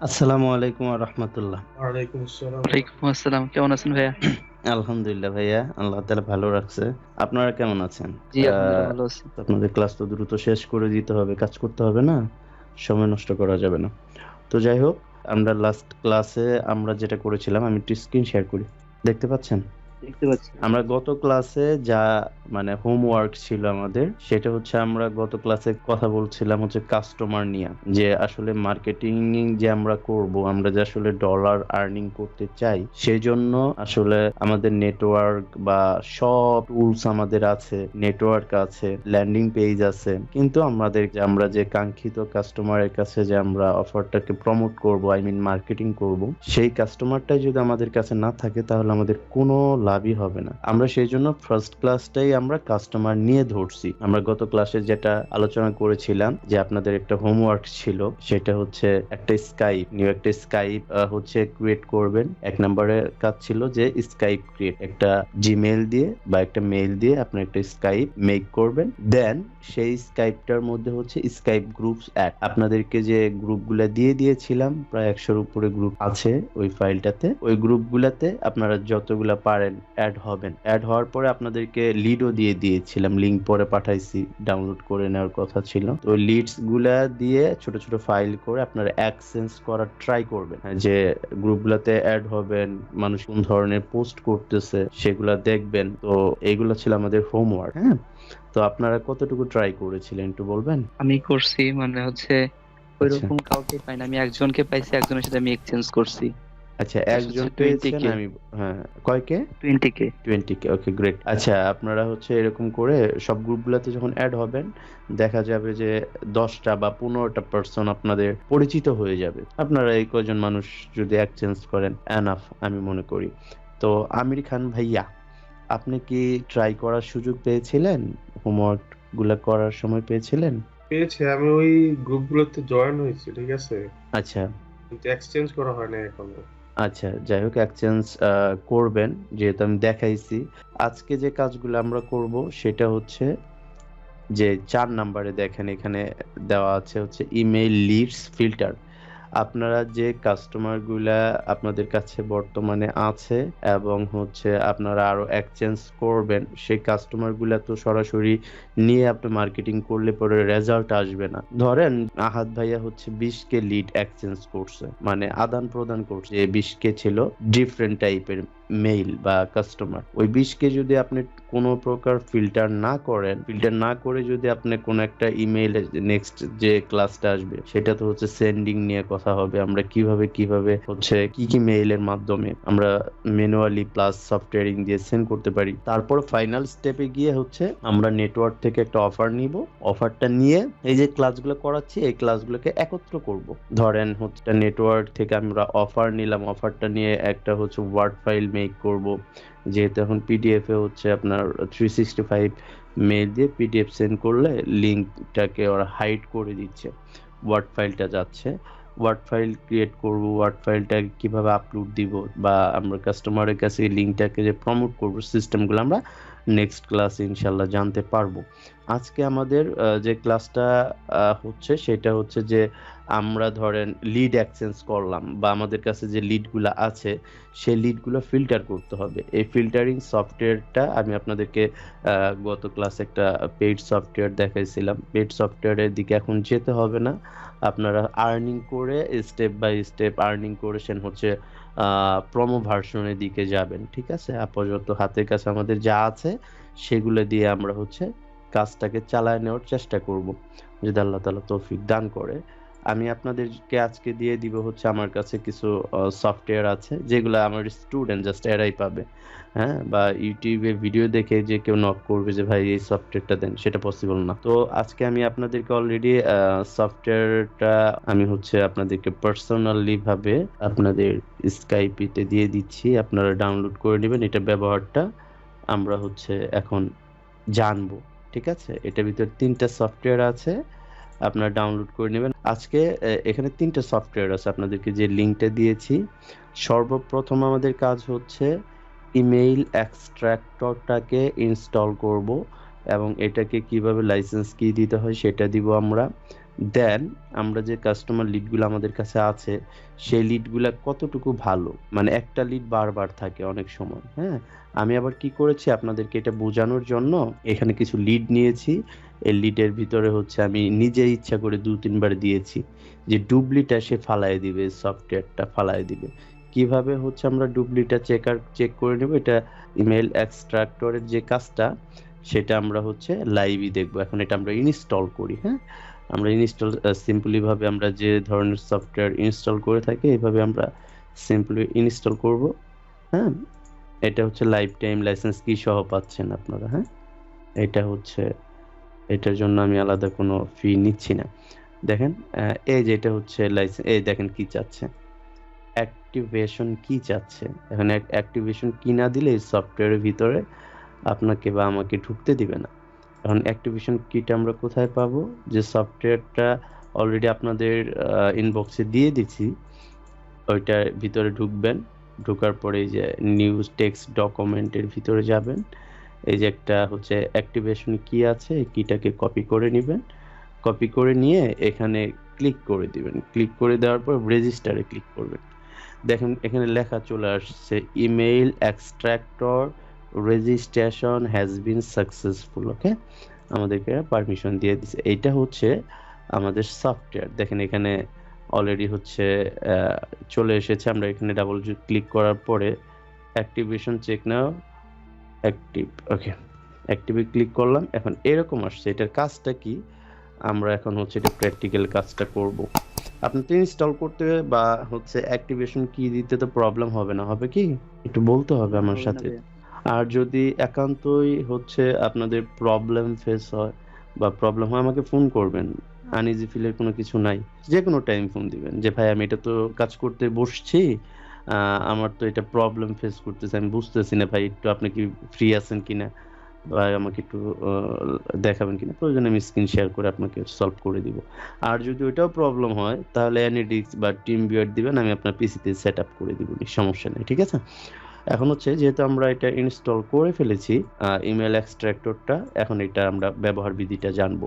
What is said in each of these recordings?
আসসালামু আলাইকুম রাহমাতুল্লাহ। ওয়ালাইকুম আসসালাম। ওয়ালাইকুম আসসালাম। কেমন আছেন ভাইয়া? আলহামদুলিল্লাহ ভাইয়া, আল্লাহ তাআলা ভালো রাখছে। আপনারা কেমন আছেন? জি, আলহামদুলিল্লাহ ভালো আছি। আপনাদের ক্লাস তো দ্রুত শেষ করে দিতে হবে, কাজ করতে হবে না? সময় নষ্ট করা যাবে না। তো যাই হোক, আমরা লাস্ট ক্লাসে আমরা যেটা করেছিলাম আমি একটু স্ক্রিন শেয়ার করি। দেখতে পাচ্ছেন? দেখতে পাচ্ছি। আমরা গত ক্লাসে যা মানে হোমওয়ার্ক ছিল আমাদের, সেটা হচ্ছে আমরা গত ক্লাসে কথা বলছিলাম হচ্ছে কাস্টমার নিয়ে, যে আসলে মার্কেটিং যে আমরা করব, আমরা যে আসলে ডলার আর্নিং করতে চাই, সেই জন্য আসলে আমাদের নেটওয়ার্ক বা সব টুলস আমাদের আছে, নেটওয়ার্ক আছে, ল্যান্ডিং পেজ আছে, কিন্তু আমরা যে কাঙ্ক্ষিত কাস্টমারের কাছে যে আমরা অফারটাকে প্রমোট করব, আই মিন মার্কেটিং করব, সেই কাস্টমারটাই যদি আমাদের কাছে না থাকে তাহলে আমাদের কোনো লাভই হবে না। আমরা সেই জন্য ফার্স্ট ক্লাসটাই আমরা কাস্টমার নিয়ে ধরছি। আমরা গত ক্লাসে যেটা আলোচনা করেছিলাম যে আপনাদের একটা হোমওয়ার্ক ছিল, সেটা হচ্ছে একটা স্কাইপ হচ্ছে ক্রিয়েট করবেন। এক নম্বরের কাজ ছিল যে স্কাইপ ক্রিয়েট, একটা জিমেইল দিয়ে বা একটা মেইল দিয়ে আপনি একটা স্কাইপ মেক করবেন। দেন সেই স্কাইপটার মধ্যে হচ্ছে স্কাইপ গ্রুপস অ্যাড, আপনাদেরকে যে গ্রুপগুলা দিয়ে দিয়েছিলাম, প্রায় 100-র উপরে গ্রুপ আছে ওই ফাইলটাতে। ওই গ্রুপগুলাতে আপনারা যতগুলা পারেন অ্যাড হবেন। অ্যাড হওয়ার পরে আপনাদেরকে লিডও দিয়ে দিয়েছিলাম, লিংক পরে পাঠাইছি, ডাউনলোড করে নেওয়ার কথা ছিল। তো লিডস গুলা দিয়ে ছোট ছোট ফাইল করে আপনারা অ্যাক্সেস করার ট্রাই করবেন, যে গ্রুপগুলাতে অ্যাড হবেন, মানুষ কোন ধরনের পোস্ট করতেছে সেগুলা দেখবেন। তো এইগুলো ছিল আমাদের হোমওয়ার্ক। হ্যাঁ, তো আপনারা কতটুকু ট্রাই করেছিলেন একটু বলবেন? আমি করছি মানে হচ্ছে আচ্ছা ওইরকম কাউকে পাই না। আমি একজনকে পাইছি, একজনের সাথে আমি এক্সচেঞ্জ করছি। আচ্ছা, জাস্ট একজন হচ্ছে টোয়েন্টি পেয়েছেন। কে আমি হ্যাঁ, কয়কে? 20K। 20 কে, ওকে গ্রেট। আচ্ছা, আপনারা হচ্ছে এরকম করে সব গ্রুপগুলোতে যখন অ্যাড হবেন, দেখা যাবে যে 10টা বা 15টা পার্সন আপনাদের পরিচিত হয়ে যাবে। আপনারা এই কয়জন মানুষ যদি এক্সচেঞ্জ করেন, এনাফ আমি মনে করি। তো আমির খান ভাইয়া, আপনি কি ট্রাই করার সুযোগ পেয়েছিলেন? হোমওয়ার্ক গুলা করার সময় পেয়েছিলেন? পেয়েছি, আমি ওই গ্রুপগুলোতে জয়েন হয়েছি, ঠিক আছে, আচ্ছা কিন্তু এক্সচেঞ্জ করা হয় না এখনো। আচ্ছা, যাই হোক, এক্সচেঞ্জ করবেন, যেহেতু আমি দেখাইছি। আজকে যে কাজগুলো আমরা করব সেটা হচ্ছে যে 4 নম্বরে দেখেন এখানে দেওয়া আছে হচ্ছে ইমেইল লিডস ফিল্টার। আপনারা যে কাস্টমার গুলা আপনাদের কাছে বর্তমানে আছে এবং হচ্ছে আপনারা আরো এক্সচেঞ্জ করবেন, সেই কাস্টমার গুলা তো সরাসরি নিয়ে আপনি মার্কেটিং করলে পরে রেজাল্ট আসবে না। ধরেন আহাদ ভাইয়া হচ্ছে 20 কে লিড এক্সচেঞ্জ করছে, মানে আদান প্রদান করছে। এই 20 কে ছিল ডিফারেন্ট টাইপের মেইল বা কাস্টমার। ওই 20 কে যদি আপনি কোনো প্রকার ফিল্টার না করে যদি আপনি কোনো একটা ইমেইলে, নেক্সট যে ক্লাসটা আসবে সেটা তো হচ্ছে সেন্ডিং নিয়ে কথা হবে, আমরা কিভাবে হচ্ছে কি মেইলের মাধ্যমে আমরা ম্যানুয়ালি প্লাস সফটওয়্যারিং দিয়ে সেন্ড করতে পারি। তারপর ফাইনাল স্টেপে গিয়ে হচ্ছে আমরা নেটওয়ার্ক থেকে একটা অফার নিব। অফারটা নিয়ে এই যে ক্লাসগুলো করাচ্ছি, এই ক্লাসগুলোকে একত্র করব। ধরেন হচ্ছে নেটওয়ার্ক থেকে আমরা অফার নিলাম, অফারটা নিয়ে একটা হচ্ছে ওয়ার্ড ফাইল মেক করব। যেহেতু এখন পিডিএফ এ হচ্ছে আপনার 365 মেইল দিয়ে পিডিএফ সেন্ড করলে লিঙ্কটাকে ওরা হাইড করে দিচ্ছে, ওয়ার্ড ফাইলটা যাচ্ছে। ওয়ার্ড ফাইল ক্রিয়েট করব, ওয়ার্ড ফাইলটা কিভাবে আপলোড দিব বা আমরা কাস্টমারের কাছে এই লিঙ্কটাকে যে প্রমোট করব, সিস্টেমগুলো আমরা নেক্সট ক্লাসে ইনশাল্লাহ জানতে পারবো। আজকে আমাদের যে ক্লাসটা হচ্ছে সেটা হচ্ছে যে আমরা ধরেন লিড এক্সচেঞ্জ করলাম বা আমাদের কাছে যে লিডগুলো আছে সেই লিডগুলো ফিল্টার করতে হবে। এই ফিল্টারিং সফটওয়্যারটা আমি আপনাদেরকে গত ক্লাসে একটা পেইড সফটওয়্যার দেখাইছিলাম। পেইড সফটওয়্যারের দিকে এখন যেতে হবে না, আপনারা আর্নিং করে স্টেপ বাই স্টেপ আর্নিং করে সেন হচ্ছে প্রোমো ভার্সনের দিকে যাবেন। ঠিক আছে, আপাতত হাতের কাছে আমাদের যা আছে সেগুলো দিয়ে আমরা হচ্ছে কাজটাকে চালায় নেওয়ার চেষ্টা করব, যদি আল্লাহ তাআলা তৌফিক দান করে। আমি আপনাদেরকে আজকে দিয়ে দিব হচ্ছে আমার কাছে কিছু সফটওয়্যার আছে যেগুলো আমার স্টুডেন্ট জাস্ট এরাই পাবে। হ্যাঁ, বা ইউটিউবে ভিডিও দেখে যে কেউ নক করবে যে ভাই এই সফটওয়্যারটা দেন, সেটা পসিবল না। তো আজকে আমি আপনাদেরকে অলরেডি সফটওয়্যারটা আমি হচ্ছে আপনাদেরকে পার্সোনালি ভাবে আপনাদের স্কাইপিতে দিয়ে দিচ্ছি, আপনারা ডাউনলোড করে নেবেন। এটা ব্যবহারটা আমরা হচ্ছে এখন জানবো। ঠিক আছে, এটার ভিতর 3টা সফটওয়্যার আছে, আপনারা ডাউনলোড করে নেবেন। আজকে এখানে 3টা সফটওয়্যার আছে, আপনাদেরকে যে লিঙ্কটা দিয়েছি। সর্বপ্রথম আমাদের কাজ হচ্ছে ইমেইল এক্সট্রাক্টরটাকে ইনস্টল করব এবং এটাকে কিভাবে লাইসেন্স কি দিতে হয় সেটা দিব আমরা। দেন আমরা যে কাস্টমার লিডগুলো আমাদের কাছে আছে সেই লিডগুলা কতটুকু ভালো, মানে একটা লিড বারবার থাকে অনেক সময়। হ্যাঁ, আমি আবার কি করেছি আপনাদেরকে এটা বোঝানোর জন্য এখানে কিছু লিড নিয়েছি। এই লিডের ভিতরে হচ্ছে আমি নিজে ইচ্ছা করে 2-3 বার দিয়েছি যে ডুপ্লিটা সে ফালায় দিবে, সফটওয়্যারটা ফালায় দিবে। কিভাবে হচ্ছে আমরা ডুপ্লিটা চেক করে নেব, এটা ইমেল এক্সট্রাক্টরের যে কাজটা সেটা আমরা হচ্ছে লাইভই দেখবো। এখন এটা আমরা ইনস্টল করি। হ্যাঁ, আমরা ইনস্টল সিম্পলি ভাবে আমরা যে ধরনের সফটওয়্যার ইনস্টল করে থাকি এইভাবে আমরা সিম্পলি ইনস্টল করব। হ্যাঁ, এটা হচ্ছে লাইফ টাইম লাইসেন্স কি সহ পাচ্ছেন আপনারা। হ্যাঁ, এটা হচ্ছে, এটার জন্য আমি আলাদা কোনো ফি নিচ্ছি না। দেখেন এই যে এটা হচ্ছে লাইসেন্স, এই দেখেন কি চাচ্ছে, অ্যাক্টিভেশন কি চাচ্ছে। এখানে অ্যাক্টিভেশন কি না দিলে এই সফটওয়্যারের ভিতরে আপনাকে বা আমাকে ঢুকতে দিবে না। এখন অ্যাক্টিভেশন কিটা আমরা কোথায় পাবো, যে সফটওয়্যারটা অলরেডি আপনাদের ইনবক্সে দিয়ে দিচ্ছি ওইটার ভিতরে ঢুকবেন। ঢোকার পরে এই যে নিউজ টেক্সট ডকুমেন্টের ভিতরে যাবেন, এই যে একটা হচ্ছে অ্যাক্টিভেশন কি আছে, এই কিটাকে কপি করে নেবেন। কপি করে নিয়ে এখানে ক্লিক করে দিবেন। ক্লিক করে দেওয়ার পর রেজিস্টারে ক্লিক করবেন। দেখেন এখানে লেখা চলে আসছে email extractor registration has been successful. Okay, আমাদেরকে পারমিশন দিয়ে দিছে। এইটা হচ্ছে আমাদের সফটওয়্যার। দেখেন এখানে অলরেডি হচ্ছে চলে এসেছে। আমরা এখানে ডাবল ক্লিক করার পরে অ্যাক্টিভেশন চেক নাও অ্যাক্টিভ। ওকে, অ্যাক্টিভে ক্লিক করলাম। এখন এরকম আসছে। এটার কাজটা কি, আমরা এখন হচ্ছে এটা প্র্যাকটিক্যাল কাজটা করব। আপনি তো ইনস্টল করতে বা হচ্ছে অ্যাক্টিভেশন কি দিতে তো প্রবলেম হবে না, হবে কি একটু বলতে হবে না, আমার হবে না সাথে। ভাইয়া। আর যদি একান্তই হচ্ছে আপনাদের প্রবলেম ফেস হয় বা প্রবলেম হয় আমাকে ফোন করবেন। আনইজি ফিলের কোনো কিছু নাই, যে কোনো টাইম ফোন দিবেন যে ভাই আমি এটা তো কাজ করতে বসছি, আমার তো এটা প্রবলেম ফেস করতেছে, আমি বুঝতেছি না ভাই, একটু আপনি কি ফ্রি আছেন কিনা বা আমাকে একটু দেখাবেন কিনা, প্রয়োজনে আমি স্ক্রিন শেয়ার করে আপনাকে সলভ করে দিব। আর যদি ওইটাও প্রবলেম হয় তাহলে অ্যানিডিক্স বা টিম ভিউয়ার দিবেন, আমি আপনার পিসিতে সেট আপ করে দিব, সমস্যা নেই। ঠিক আছে, এখন হচ্ছে যেহেতু আমরা এটা ইনস্টল করে ফেলেছি ইমেল এক্সট্রাক্টরটা, এখন এটা আমরা ব্যবহার বিধিটা জানবো।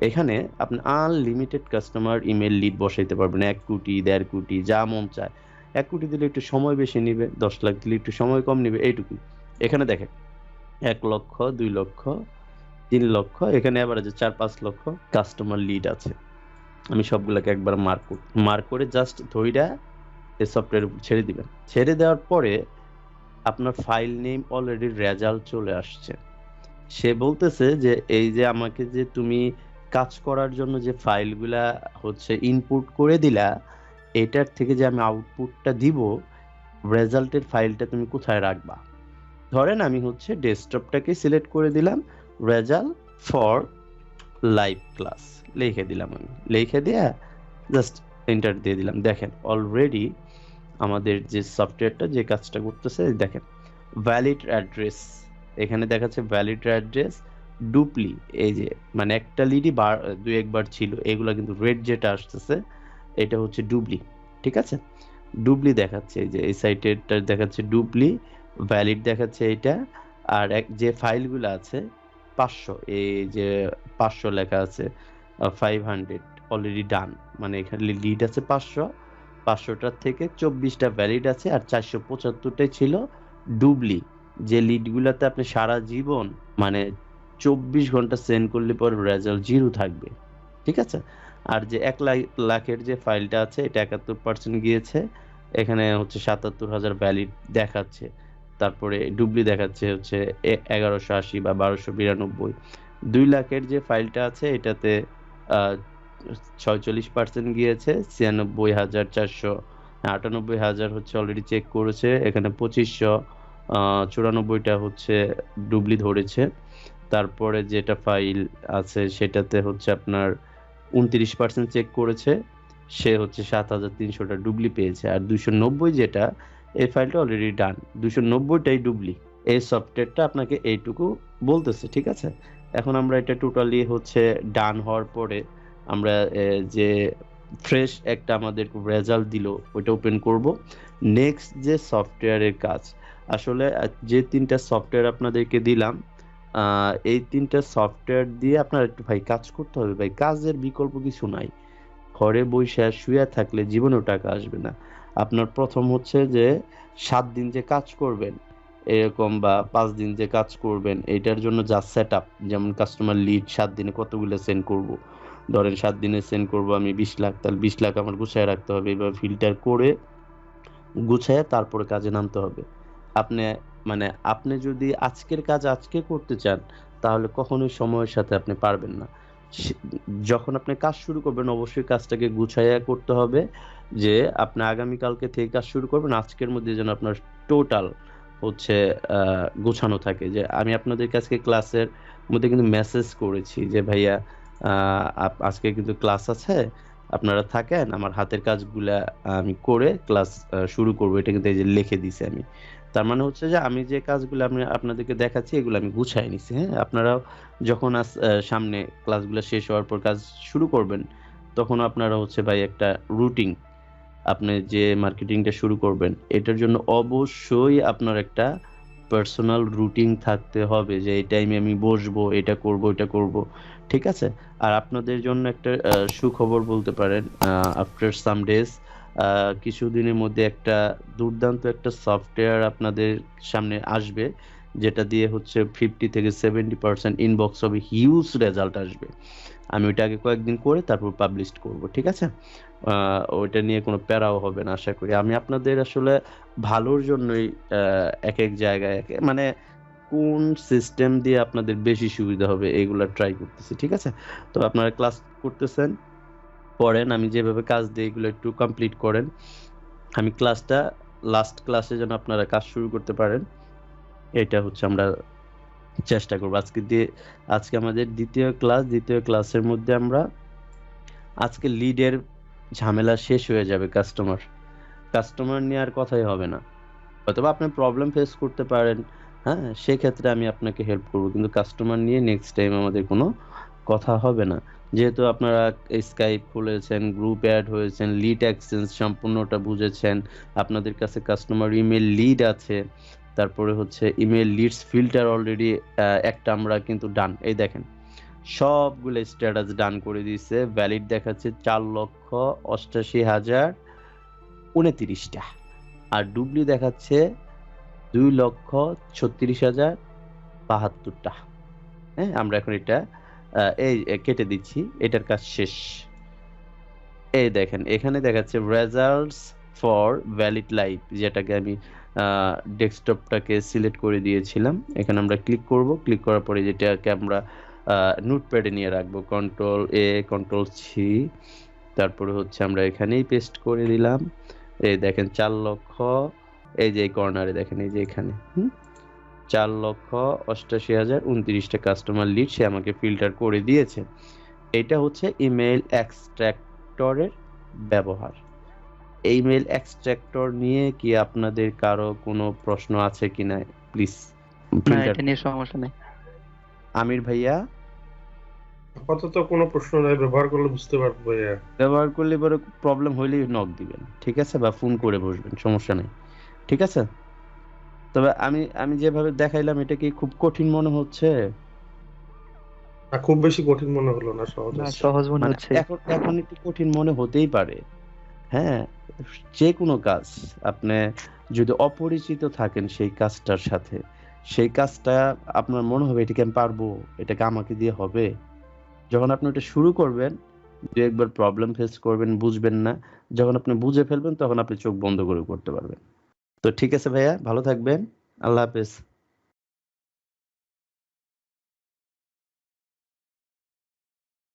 এখানে আপনি আনলিমিটেড কাস্টমার ইমেল লিড বসাইতে পারবেন, 1 কোটি 1.5 কোটি যা মন চায়। 1 কোটি দিলে একটু সময় বেশি নিবে, 10 লাখ দিলে একটু সময় কম নিবে, এইটুকুই। এখানে দেখেন 1 লক্ষ 2 লক্ষ 3 লক্ষ, এখানে অ্যাভারেজে 4-5 লক্ষ কাস্টমার লিড আছে। আমি সবগুলোকে একবার মার্ক করে জাস্ট ধইরা এই সফটওয়্যারের উপর ছেড়ে দিবেন। ছেড়ে দেওয়ার পরে আপনার ফাইল নেম অলরেডি রেজাল্ট চলে আসছে। সে বলতেছে যে এই যে আমাকে যে তুমি কাজ করার জন্য যে ফাইলগুলা হচ্ছে ইনপুট করে দিলা, এটার থেকে যে আমি আউটপুটটা দিব, রেজাল্টের ফাইলটা তুমি কোথায় রাখবা। ধরেন আমি হচ্ছে ডেস্কটপটাকে সিলেক্ট করে দিলাম, রেজাল্ট ফর লাইভ ক্লাস লিখে দিলাম। আমি লিখে দিয়ে জাস্ট এন্টার দিয়ে দিলাম। দেখেন অলরেডি আমাদের যে সফটওয়্যারটা যে কাজটা করতেছে, দেখেন ভ্যালিড অ্যাড্রেস, এখানে দেখাচ্ছে ভ্যালিড অ্যাড্রেস ডুপ্লি, এই যে মানে একটা লিডই 2-1 বার ছিল, এগুলা কিন্তু রেড যেটা আসতেছে এটা হচ্ছে ডুপ্লি। ঠিক আছে, ডুপ্লি দেখাচ্ছে, এই যে এই সাইটেরটা দেখাচ্ছে ডুপ্লি, ভ্যালিড দেখাচ্ছে এটা। আর যে ফাইলগুলো আছে 500, এই যে 500 লেখা আছে, 500 অলরেডি ডান, মানে এখানে লিড আছে 500, 500টার থেকে 24টা ভ্যালিড আছে আর 475টাই ছিল ডুবলি, যে লিডগুলোতে আপনি সারা জীবন মানে 24 ঘন্টা সেন্ড করলে পর রেজাল্ট 0 থাকবে। ঠিক আছে, আর যে 1 লাখের যে ফাইলটা আছে এটা 71% গিয়েছে, এখানে হচ্ছে 77,000 ভ্যালিড দেখাচ্ছে। তারপরে ডুবলি দেখাচ্ছে হচ্ছে 1180 বা 1292। 2 লাখের যে ফাইলটা আছে এটাতে 46% গিয়েছে, 96,498 হচ্ছে অলরেডি চেক করেছে, এখানে 2594টা হচ্ছে ডুবলি ধরেছে। তারপরে যেটা ফাইল আছে সেটাতে হচ্ছে আপনার 29% চেক করেছে, সে হচ্ছে 7,300টা ডুবলি পেয়েছে। আর 290 যেটা, এই ফাইলটা অলরেডি ডান, 290টাই ডুবলি। এই সফটওয়্যারটা আপনাকে এইটুকু বলতেছে। ঠিক আছে, এখন আমরা এটা টোটালি হচ্ছে ডান হওয়ার পরে আমরা যে ফ্রেশ একটা আমাদের রেজাল্ট দিল ওইটা ওপেন করব। নেক্সট যে সফটওয়্যারের কাজ, আসলে যে 3টা সফটওয়্যার আপনাদেরকে দিলাম এই 3টা সফটওয়্যার দিয়ে আপনার একটু ভাই কাজ করতে হবে ভাই, কাজের বিকল্প কিছু নাই। ঘরে বসে শুয়ে থাকলে জীবনেও টাকা আসবে না। আপনার প্রথম হচ্ছে যে 7 দিন যে কাজ করবেন এরকম, বা 5 দিন যে কাজ করবেন, এটার জন্য যা সেট আপ, যেমন কাস্টমার লিড 7 দিনে কতগুলো সেন্ড করব, ধরেন 7 দিনে সেন্ড করব আমি 20 লাখ, তাহলে 20 লাখ আমার গুছায় রাখতে হবে, এবার ফিল্টার করে গুছায় তারপরে কাজে নামতে হবে। আপনি মানে আপনি যদি আজকের কাজ আজকে করতে চান তাহলে কখনোই সময়ের সাথে আপনি পারবেন না। সে- যখন আপনি কাজ শুরু করবেন অবশ্যই কাজটাকে গুছাইয়া করতে হবে, যে আপনি আগামীকালকে থেকে কাজ শুরু করবেন, আজকের মধ্যে যেন আপনার টোটাল হচ্ছে গোছানো থাকে। যে আমি আপনাদের কাছে ক্লাসের মধ্যে কিন্তু মেসেজ করেছি যে ভাইয়া আজকে কিন্তু ক্লাস আছে, আপনারা থাকেন, আমার হাতের কাজগুলা আমি করে ক্লাস শুরু করবো, এটা কিন্তু এই যে লিখে দিছি আমি। তার মানে হচ্ছে যে আমি যে কাজগুলো আমি আপনাদেরকে দেখাচ্ছি এগুলো আমি গুছাই নিছি। হ্যাঁ, আপনারাও যখন সামনে ক্লাসগুলো শেষ হওয়ার পর কাজ শুরু করবেন তখন আপনারা হচ্ছে ভাই একটা রুটিন, আপনি যে মার্কেটিংটা শুরু করবেন এটার জন্য অবশ্যই আপনার একটা পার্সোনাল রুটিন থাকতে হবে, যে এই টাইমে আমি বসবো, এটা করব, এটা করব। ঠিক আছে? আর আপনাদের জন্য একটা সুখবর বলতে পারেন, আফটার সাম ডেজ, কিছুদিনের মধ্যে একটা দুর্দান্ত একটা সফটওয়্যার আপনাদের সামনে আসবে, যেটা দিয়ে হচ্ছে 50 থেকে 70% ইনবক্স হবে, হিউজ রেজাল্ট আসবে। আমি ওইটা আগে কয়েকদিন করে তারপর পাবলিশ করব, ঠিক আছে? ওইটা নিয়ে কোনো প্যারাও হবে না আশা করি। আমি আপনাদের আসলে ভালোর জন্যই এক এক জায়গায় মানে কোন সিস্টেম দিয়ে আপনাদের বেশি সুবিধা হবে এগুলা ট্রাই করতেছি, ঠিক আছে? তো আপনারা ক্লাস করতেছেন, পড়েন, আমি যেভাবে কাজ দিই এগুলো একটু কমপ্লিট করেন। আমি ক্লাসটা লাস্ট ক্লাসে যেন আপনারা কাজ শুরু করতে পারেন, এটা হচ্ছে আমরা চেষ্টা করবো। আজকে আমাদের দ্বিতীয় ক্লাস, দ্বিতীয় ক্লাসের মধ্যে আমরা আজকে লিডের ঝামেলা শেষ হয়ে যাবে। কাস্টমার নিয়ে আর কথাই হবে না। অথবা আপনি প্রবলেম ফেস করতে পারেন, হ্যাঁ, সেক্ষেত্রে আমি আপনাকে হেল্প করব, কিন্তু কাস্টমার নিয়ে নেক্সট টাইম আমাদের কোনো কথা হবে না। যেহেতু আপনারা স্কাইপ খুলেছেন, গ্রুপ অ্যাড হয়েছেন, লিড এক্সচেঞ্জ সম্পূর্ণটা বুঝেছেন, আপনাদের কাছে কাস্টমার ইমেল লিড আছে, তারপরে হচ্ছে ইমেল লিডস ফিল্টার অলরেডি একটা আমরা কিন্তু ডান, এই দেখেন সবগুলো স্ট্যাটাস ডান করে দিয়েছে, ভ্যালিড দেখাচ্ছে 4,88,029টা, আর ডুবলি দেখাচ্ছে 2,36,072টা। হ্যাঁ, আমরা এখন এটা এই কেটে দিচ্ছি, এটার কাজ শেষ। এই দেখেন এখানে দেখাচ্ছে রেজাল্টস ফর ভ্যালিড লাইভ, যেটাকে আমি ডেস্কটপটাকে সিলেক্ট করে দিয়েছিলাম। এখানে আমরা ক্লিক করব, ক্লিক করার পরে যেটাকে আমরা নোটপ্যাডে নিয়ে রাখবো, কন্ট্রোল A, কন্ট্রোল C, তারপরে হচ্ছে আমরা এখানেই পেস্ট করে দিলাম। এই দেখেন 4,00,000, এই যে কর্নারে দেখেন, এই যে এখানে 4,88,029টা কাস্টমার লিড সে আমাকে ফিল্টার করে দিয়েছে। এটা হচ্ছে ইমেল এক্সট্রাক্টরের ব্যবহার। ইমেল এক্সট্রাক্টর নিয়ে কি আপনাদের কারো কোনো প্রশ্ন আছে কিনা প্লিজ? না, ফিল্টার এটা নিয়ে সমস্যা নেই। আমির ভাইয়া, আপাতত কোনো প্রশ্ন নাই, ব্যবহার করলে বুঝতে পারবো ভাইয়া। ব্যবহার করলে বড় প্রবলেম হইলেই নক দিবেন, ঠিক আছে, বা ফোন করে বসবেন, সমস্যা নেই, ঠিক আছে? তবে আমি আমি যেভাবে দেখাইলাম এটা কি খুব কঠিন মনে হচ্ছে? না, খুব বেশি কঠিন মনে হলো না, সহজ না, আছে। সহজ মনে মানে হচ্ছে। এখন এখন একটু কঠিন মনে হতেই পারে। হ্যাঁ, যে কোনো কাজ আপনি যদি অপরিচিত থাকেন সেই কাজটার সাথে, সেই কাজটা আপনার মনে হবে এটাকে আমি পারবো, এটাকে আমাকে দিয়ে হবে। যখন আপনি ওটা শুরু করবেন, দু একবার প্রবলেম ফেস করবেন, বুঝবেন না, যখন আপনি বুঝে ফেলবেন তখন আপনি চোখ বন্ধ করে করতে পারবেন। তো ঠিক আছে ভাইয়া, ভালো থাকবেন, আল্লাহ হাফেজ।